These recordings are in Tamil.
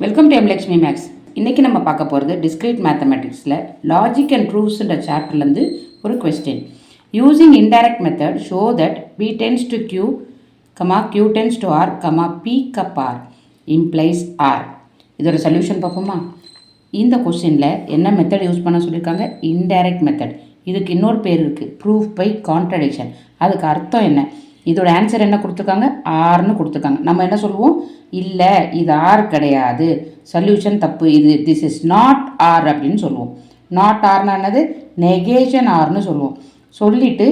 Welcome to எம்லக்ஷ்மி maths. இன்றைக்கி நம்ம பார்க்க போகிறது டிஸ்கிரீட் மேத்தமெட்டிக்ஸில் லாஜிக் அண்ட் ப்ரூஃப்ஸ்ன்ற சாப்டர்லேருந்து ஒரு question. Using indirect method show that P tends to Q Q tends to R P cup R implies R. இதோட சொல்யூஷன் பார்ப்போமா? இந்த கொஸ்டினில் என்ன மெத்தட் யூஸ் பண்ண சொல்லியிருக்காங்க? Indirect method. இதுக்கு இன்னொரு பேர் இருக்குது, ப்ரூஃப் பை கான்ட்ரடிக்ஷன். அதுக்கு அர்த்தம் என்ன? இதோட ஆன்சர் என்ன கொடுத்துருக்காங்க? ஆர்னு கொடுத்துருக்காங்க. நம்ம என்ன சொல்லுவோம்? இல்லை, இது ஆர் கிடையாது, சொல்யூஷன் தப்பு, இது திஸ் இஸ் நாட் ஆர் அப்படின்னு சொல்லுவோம். நாட் ஆர்னா என்னது? நெகேஷன் ஆர்னு சொல்லுவோம். சொல்லிவிட்டு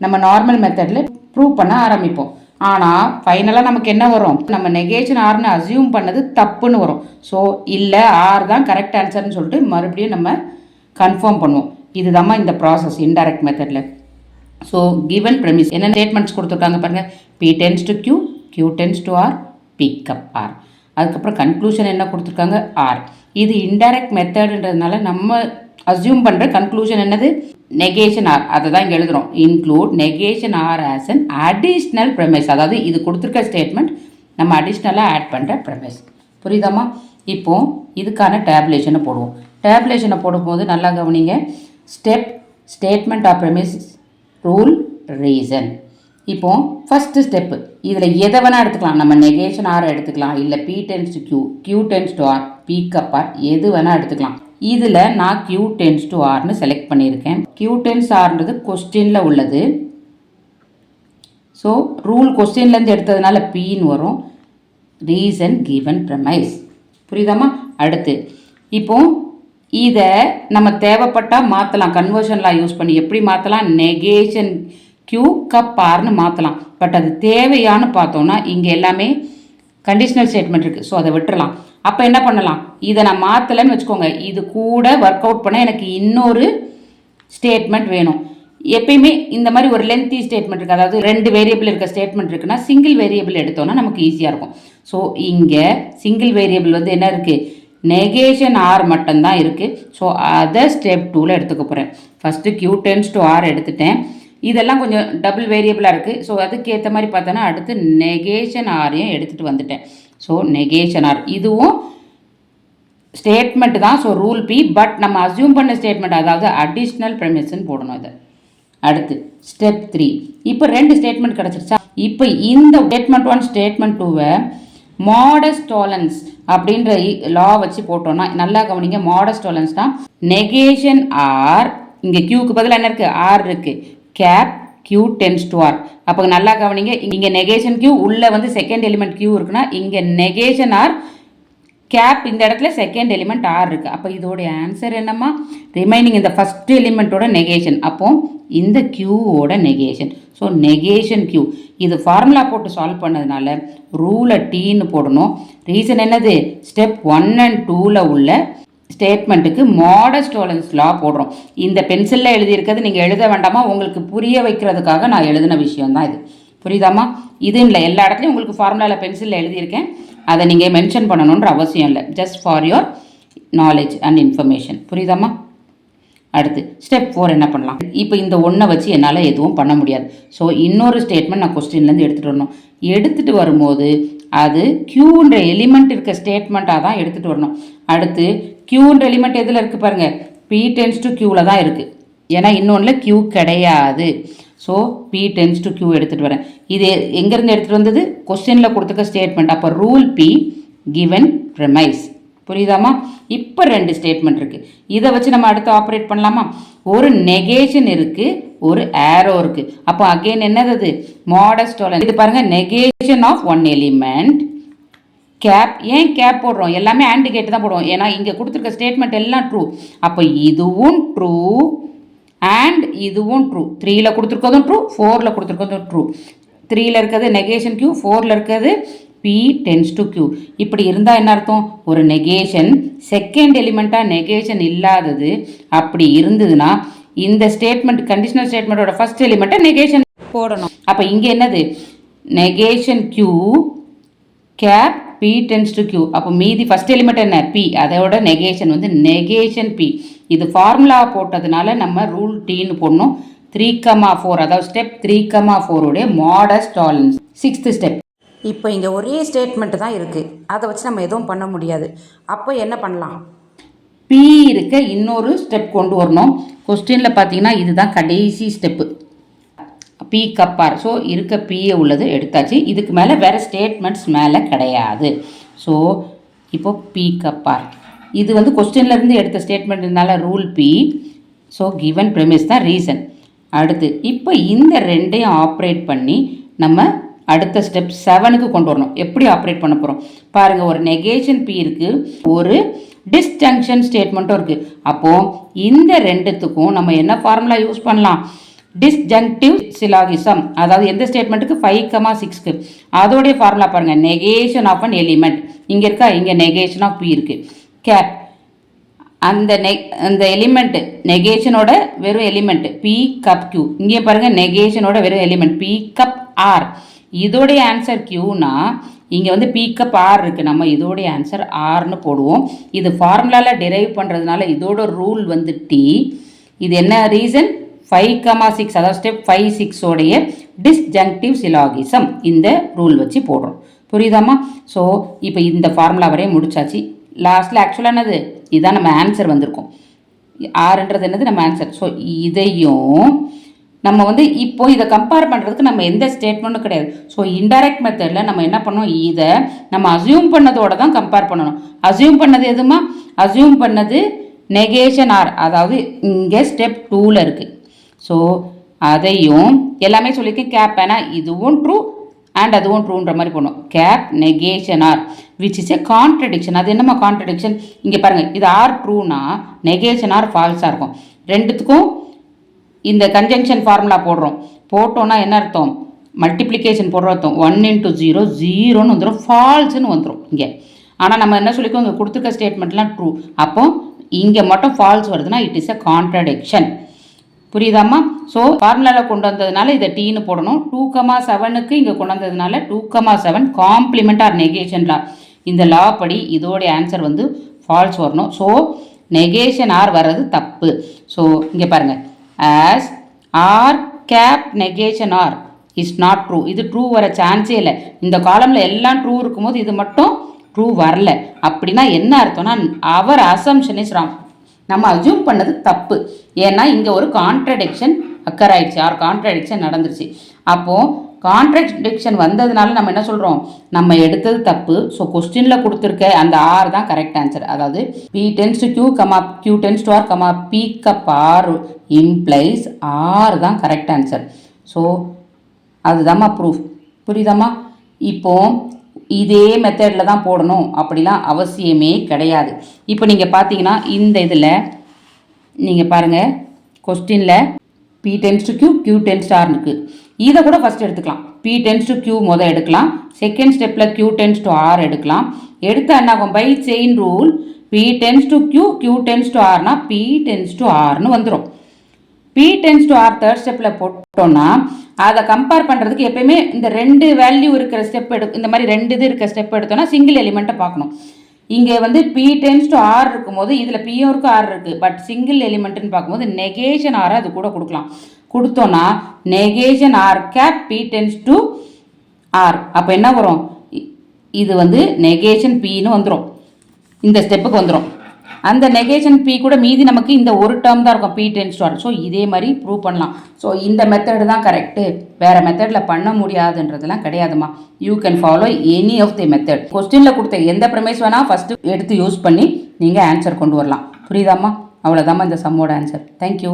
நம்ம நார்மல் மெத்தடில் ப்ரூவ் பண்ண ஆரம்பிப்போம். ஆனால் ஃபைனலாக நமக்கு என்ன வரும்? நம்ம நெகேஷன் ஆர்னு அசியூம் பண்ணது தப்புன்னு வரும். ஸோ இல்லை, ஆர் தான் கரெக்ட் ஆன்சர்னு சொல்லிட்டு மறுபடியும் நம்ம கன்ஃபார்ம் பண்ணுவோம். இதுதாம்மா இந்த ப்ராசஸ் இன்டைரக்ட் மெத்தடில். ஸோ கிவன் ப்ரெமிஸ் என்ன ஸ்டேட்மெண்ட்ஸ் கொடுத்துருக்காங்க பாருங்கள். P tends to Q, Q tends to R, P cup R. அதுக்கப்புறம் கன்க்ளூஷன் என்ன கொடுத்துருக்காங்க? ஆர். இது இன்டைரக்ட் மெத்தடுன்றதுனால நம்ம அசியூம் பண்ணுற கன்க்ளூஷன் என்னது? Negation R. அதை தான் இங்கே எழுதுகிறோம். Include negation R as an additional premise. அதாவது இது கொடுத்துருக்க ஸ்டேட்மெண்ட் நம்ம அடிஷ்னலாக ஆட் பண்ணுற ப்ரெமிஸ். புரியுதாம்மா? இப்போது இதுக்கான டேபுலேஷனை போடுவோம். டேபுலேஷனை போடும்போது நல்லா கவனிங்க. Step, statement of premise, rule, reason. இப்போ ஃபஸ்ட்டு ஸ்டெப்பு, இதில் எதை வேணால் எடுத்துக்கலாம். நம்ம நெகேஷன் ஆர் எடுத்துக்கலாம், இல்லை P tends to Q, Q tends to R, P cup R, எது வேணால் எடுத்துக்கலாம். இதில் நான் கியூ டென்ஸ் டு ஆர்னு செலக்ட் பண்ணியிருக்கேன். கியூ டென்ஸ் ஆர்ன்றது கொஸ்டினில் உள்ளது. ஸோ ரூல் கொஸ்டின்லேருந்து எடுத்ததுனால பின்னு வரும். Reason given premise. புரியுதாம்மா? அடுத்து இப்போ இதை நம்ம தேவைப்பட்டால் மாற்றலாம். கன்வர்ஷன்லாம் யூஸ் பண்ணி எப்படி மாற்றலாம்? நெகேஷன் கியூ கப் ஆர்னு மாற்றலாம். பட் அது தேவையானு பார்த்தோன்னா இங்கே எல்லாமே கண்டிஷனல் ஸ்டேட்மெண்ட் இருக்குது. ஸோ அதை விட்டுறலாம். அப்போ என்ன பண்ணலாம்? இதை நான் மாற்றலைன்னு வச்சுக்கோங்க, இது கூட ஒர்க் அவுட் பண்ண எனக்கு இன்னொரு ஸ்டேட்மெண்ட் வேணும். எப்பயுமே இந்த மாதிரி ஒரு லென்த்தி ஸ்டேட்மெண்ட் இருக்குது, அதாவது 2 வேரியபிள் இருக்க ஸ்டேட்மெண்ட் இருக்குன்னா சிங்கிள் வேரியபிள் எடுத்தோன்னா நமக்கு ஈஸியாக இருக்கும். ஸோ இங்கே சிங்கிள் வேரியபிள் வந்து என்ன இருக்குது? நெகேஷன் ஆர் மட்டும்தான் இருக்குது. ஸோ அதை ஸ்டெப் 2ல் எடுத்துக்க போகிறேன். First Q tends to R எடுத்துட்டேன். இதெல்லாம் கொஞ்சம் டபுள் வேரியபிளாக இருக்குது. ஸோ அதுக்கேற்ற மாதிரி பார்த்தோன்னா அடுத்து நெகேஷன் ஆரையும் எடுத்துகிட்டு வந்துட்டேன். ஸோ நெகேஷன் ஆர் இதுவும் ஸ்டேட்மெண்ட் தான். ஸோ ரூல் பி, பட் நம்ம அசியூம் பண்ண ஸ்டேட்மெண்ட், அதாவது அடிஷ்னல் ப்ரெமிஸ்ன்னு போடணும். இதை அடுத்து ஸ்டெப் 3. இப்போ 2 ஸ்டேட்மெண்ட் கிடச்சிருச்சா? இப்போ இந்த ஸ்டேட்மெண்ட் 1 ஸ்டேட்மெண்ட் 2வை மாடஸ்ட் டாலரன்ஸ் அப்படின்ற லா வச்சு போட்டோம்னா நல்லா கவனிங்க. மாடஸ்ட் டாலரன்ஸ் தான் நெகேஷன் ஆர், இங்கே கியூக்கு பதிலாக என்ன இருக்குது? ஆர் இருக்குது, cap Q tends to R. அப்போ நல்லா கவனிங்க, இங்கே நெகேஷன் கியூ உள்ளே வந்து செகண்ட் எலிமெண்ட் கியூ இருக்குன்னா இங்கே நெகேஷன் ஆர், கேப் இந்த இடத்துல செகண்ட் எலிமெண்ட் ஆர் இருக்குது. அப்போ இதோடைய ஆன்சர் என்னம்மா? ரிமைனிங் இந்த ஃபஸ்ட் எலிமெண்ட்டோட நெகேஷன், அப்போ இந்த கியூவோட நெகேஷன். So negation Q. இது ஃபார்முலா போட்டு சால்வ் பண்ணதுனால ரூலை டீன்னு போடணும். ரீசன் என்னது? ஸ்டெப் 1 and 2ல் உள்ள ஸ்டேட்மெண்ட்டுக்கு மாடஸ்ட் டாலரன்ஸ் லா போடுறோம். இந்த பென்சிலில் எழுதியிருக்கிறது நீங்கள் எழுத வேண்டாமா, உங்களுக்கு புரிய வைக்கிறதுக்காக நான் எழுதின விஷயம்தான் இது. புரியுதாம்மா? இது இல்லை, எல்லா இடத்துலையும் உங்களுக்கு ஃபார்முலாவில் பென்சிலில் எழுதியிருக்கேன். அதை நீங்கள் மென்ஷன் பண்ணணுன்ற அவசியம் இல்லை. Just for your knowledge and information. புரியுதாம்மா? அடுத்து ஸ்டெப் 4 என்ன பண்ணலாம்? இப்போ இந்த 1 வச்சு என்னால் எதுவும் பண்ண முடியாது. ஸோ இன்னொரு ஸ்டேட்மெண்ட் நான் கொஸ்டின்லேருந்து எடுத்துகிட்டு வரணும். எடுத்துகிட்டு வரும்போது அது கியூன்ற எலிமெண்ட் இருக்க ஸ்டேட்மெண்ட்டாக தான் எடுத்துகிட்டு வரணும். அடுத்து கியூன்ற எலிமெண்ட் எதில் இருக்குது பாருங்கள்? பி டென்ஸ் டு கியூவில் தான் இருக்குது. ஏன்னா இன்னொன்றில் கியூ கிடையாது. So P tends to Q எடுத்துகிட்டு வரேன். இது எங்கேருந்து எடுத்துகிட்டு வந்தது? கொஸ்டினில் கொடுத்துக்க ஸ்டேட்மெண்ட். அப்போ ரூல் பி கிவன் ப்ரெமைஸ். புரியுதாம்மா? இப்போ 2 ஸ்டேட்மெண்ட் இருக்குது. இதை வச்சு நம்ம அடுத்து ஆப்ரேட் பண்ணலாமா? ஒரு நெகேஷன் இருக்குது, ஒரு ஏரோ இருக்குது. அப்போ அகெயின் என்னது? அது மாடஸ்ட் டாலரன்ஸ். இது பாருங்கள், நெகேஷன் ஆஃப் 1 எலிமெண்ட், கேப். ஏன் கேப் போடுறோம்? எல்லாமே ஆண்ட் கேட்டு தான் போடுவோம். ஏன்னா இங்கே கொடுத்துருக்க ஸ்டேட்மெண்ட் எல்லாம் ட்ரூ. அப்போ இதுவும் ட்ரூ அண்ட் இதுவும் ட்ரூ. 3ல் கொடுத்துருக்கதும் ட்ரூ, 4ல் கொடுத்துருக்கதும் ட்ரூ. 3ல் இருக்கிறது நெகேஷன் கியூ, 4ல் இருக்கிறது பி டென்ஸ் டு கியூ. இப்படி இருந்தால் என்ன அர்த்தம்? ஒரு நெகேஷன் செகண்ட் எலிமெண்ட்டாக நெகேஷன் இல்லாதது. அப்படி இருந்ததுன்னா இந்த ஸ்டேட்மெண்ட் கண்டிஷனல் ஸ்டேட்மெண்ட்டோட ஃபர்ஸ்ட் எலிமெண்ட்டை நெகேஷன் போடணும். அப்போ இங்கே என்னது? Negation Q cap P tends to Q. அப்போ மீதி ஃபஸ்ட் எலிமெண்ட் என்ன? பி. அதோட நெகேஷன் வந்து நெகேஷன் பி. இது ஃபார்முலா போட்டதுனால நம்ம ரூல் டீன்னு போடணும். 3, 4, அதாவது ஸ்டெப் 3, 4 உடைய மாடஸ்ட் டாலரன்ஸ். 6th ஸ்டெப் இப்போ இங்கே ஒரே ஸ்டேட்மெண்ட்டு தான் இருக்குது, அதை வச்சு நம்ம எதுவும் பண்ண முடியாது. அப்போ என்ன பண்ணலாம், பி இருக்க இன்னொரு ஸ்டெப் கொண்டு வரணும். கொஸ்டினில் பார்த்தீங்கன்னா இதுதான் கடைசி ஸ்டெப்பு, பி கப்பார். ஸோ இருக்க பிஏ உள்ளது எடுத்தாச்சு. இதுக்கு மேலே வேறு ஸ்டேட்மெண்ட்ஸ் மேலே கிடையாது. ஸோ இப்போ பி கப்பார் இது வந்து கொஸ்டின்லேருந்து எடுத்த ஸ்டேட்மெண்ட்னால rule P. So given premise தான் ரீசன். அடுத்து இப்போ இந்த ரெண்டையும் ஆப்ரேட் பண்ணி நம்ம அடுத்த ஸ்டெப் 7க்கு கொண்டு வரணும். எப்படி ஆப்ரேட் பண்ண போகிறோம் பாருங்கள். ஒரு நெகேஷன் பி இருக்குது, ஒரு டிஸ்ஜங்ஷன் ஸ்டேட்மெண்ட்டும் இருக்குது. அப்போது இந்த ரெண்டுத்துக்கும் நம்ம என்ன ஃபார்முலா யூஸ் பண்ணலாம், டிஸ்ஜங்டிவ் சிலாகிசம். அதாவது எந்த ஸ்டேட்மெண்ட்டுக்கு 5,6க்கு அதோடைய ஃபார்முலா பாருங்கள், நெகேஷன் ஆஃப் அன் எலிமெண்ட். இங்கே இருக்கா, இங்கே நெகேஷன் ஆஃப் பி இருக்குது. கேப் அந்த எலிமெண்ட்டு நெகேஷனோட வெறும் எலிமெண்ட் பி கப் கியூ. இங்கே பாருங்கள் நெகேஷனோட வெறும் எலிமெண்ட் பி கப் ஆர். இதோடைய ஆன்சர் கியூனா இங்கே வந்து பி கப் ஆர் இருக்குது. நம்ம இதோடைய ஆன்சர் ஆர்னு போடுவோம். இது ஃபார்முலாவில் டிரைவ் பண்ணுறதுனால இதோட ரூல் வந்து டி. இது என்ன ரீசன், 5,6 அதாவது ஸ்டெப் 5, 6 டிஸ்ஜங்டிவ் சிலாகிசம். இந்த ரூல் வச்சு போடுறோம். புரியுதாம்மா? ஸோ இப்போ இந்த ஃபார்முலா வரையும் முடிச்சாச்சு. லாஸ்ட்டில் ஆக்சுவலாக என்னது, இதுதான் நம்ம ஆன்சர் வந்திருக்கோம். ஆறுன்றது என்னது நம்ம ஆன்சர். ஸோ இதையும் நம்ம வந்து இப்போ இதை கம்பேர் பண்ணுறதுக்கு நம்ம எந்த ஸ்டேட்மெண்ட்டும் கிடையாது. ஸோ இன்டைரக்ட் மெத்தடில் நம்ம என்ன பண்ணோம், இதை நம்ம அசியூம் பண்ணதோட தான் கம்பேர் பண்ணணும். அசியூம் பண்ணது எதுமா, அசியூம் பண்ணது நெகேஷன் ஆர், அதாவது இங்கே ஸ்டெப் 2ல் இருக்குது. ஸோ அதையும் எல்லாமே சொல்லியிருக்கேன். கேப் ஏன்னா இதுவும் ட்ரூ அண்ட் அதுவும் ட்ரூன்ற மாதிரி போடணும். Cap negation R which is a contradiction. அது என்னம்மா கான்ட்ரடிக்ஷன், இங்கே பாருங்கள், இது ஆர் ட்ரூனா நெகேஷன் ஆர் ஃபால்ஸாக இருக்கும். ரெண்டுத்துக்கும் இந்த கன்ஜங்ஷன் ஃபார்முலா போடுறோம். போட்டோன்னா என்ன அர்த்தம், மல்டிப்ளிகேஷன் போடுற அர்த்தம். 1 × 0 0ன்னு வந்துடும், ஃபால்ஸ்ன்னு வந்துடும் இங்கே. ஆனால் நம்ம என்ன சொல்லிக்கோ, இங்கே கொடுத்துருக்க ஸ்டேட்மெண்ட்லாம் ட்ரூ. அப்போ இங்கே மட்டும் ஃபால்ஸ் வருதுன்னா இட் இஸ் எ கான்ட்ரடிக்ஷன். புரியுதாம்மா? ஸோ ஃபார்முலாவில் கொண்டு வந்ததுனால இதை டீன்னு போடணும். 2,7க்கு இங்கே கொண்டு வந்ததுனால 2,7 காம்ப்ளிமெண்ட் ஆர் நெகேஷன் லா. இந்த லா படி இதோடைய ஆன்சர் வந்து ஃபால்ஸ் வரணும். ஸோ நெகேஷன் ஆர் வர்றது தப்பு. ஸோ இங்கே பாருங்கள், as R cap negation R is not true. இது ட்ரூ வர சான்ஸே இல்லை. இந்த காலமில் எல்லாம் ட்ரூ இருக்கும்போது இது மட்டும் ட்ரூ வரல. அப்படின்னா என்ன அர்த்தம்னா அவர் அசம்ஷன் இஸ் ராங். நம்ம அசியூம் பண்ணது தப்பு. ஏன்னா இங்கே ஒரு கான்ட்ரடிக்ஷன் அக்கர் ஆயிடுச்சு, ஆர் கான்ட்ரடிக்ஷன் நடந்துருச்சு. அப்போது கான்ட்ரடிக்ஷன் வந்ததுனால நம்ம என்ன சொல்கிறோம், நம்ம எடுத்தது தப்பு. ஸோ கொஸ்டினில் கொடுத்துருக்க அந்த ஆர் தான் கரெக்ட் ஆன்சர். அதாவது P tends to Q comma Q tends to R comma P cup R implies R தான் கரெக்ட் ஆன்சர். ஸோ அதுதாம்மா ப்ரூஃப். புரியுதாம்மா? இப்போ இதே மெத்தடில் தான் போடணும் அப்படிலாம் அவசியமே கிடையாது. இப்போ நீங்கள் பார்த்தீங்கன்னா இந்த இதில் நீங்கள் பாருங்கள், கொஸ்டினில் P tends to Q Q tends to ஆர்னு இருக்குது. இதை கூட ஃபஸ்ட் எடுத்துக்கலாம். பி டென்ஸ் டு கியூ மொதல் எடுக்கலாம். செகண்ட் ஸ்டெப்பில் கியூ டென்ஸ் டு ஆர் எடுக்கலாம். எடுத்து என்னாகும், by chain rule P tends to Q Q tends to ஆர்னா பி டென்ஸ் டு ஆர்னு வந்துடும். P tends to R third ஸ்டெப்பில் போட்டோன்னா அதை கம்பேர் பண்ணுறதுக்கு எப்பயுமே இந்த 2 வேல்யூ இருக்கிற ஸ்டெப் இந்த மாதிரி 2 இது இருக்கிற ஸ்டெப் எடுத்தோன்னா சிங்கிள் எலிமெண்ட்டை பார்க்கணும். இங்கே வந்து பி டென்ஸ் டு ஆர் இருக்கும்போது இதில் பியும் இருக்குது ஆர் இருக்குது. பட் சிங்கிள் எலிமெண்ட்டுன்னு பார்க்கும்போது நெகேஷன் ஆரை அது கூட கொடுக்கலாம். கொடுத்தோன்னா negation R cap P tends to R. அப்போ என்ன வரும், இது வந்து நெகேஷன் பின்னு வந்துடும், இந்த ஸ்டெப்புக்கு வந்துடும். அந்த நெகேஷன் பி கூட மீதி நமக்கு இந்த ஒரு டேர்ம் தான் இருக்கும், P tends to R. So இதே மாதிரி ப்ரூவ் பண்ணலாம். ஸோ இந்த மெத்தடு தான் கரெக்டு, வேறு மெத்தடில் பண்ண முடியாதுன்றதுலாம் கிடையாதுமா. You can follow any of the method. கொஸ்டினில் கொடுத்த எந்த ப்ரமைஸ் வேணால் ஃபஸ்ட்டு எடுத்து யூஸ் பண்ணி நீங்கள் ஆன்சர் கொண்டு வரலாம். புரியுதாம்மா? அவ்வளோதாம்மா இந்த சம்மோட ஆன்சர். தேங்க்யூ.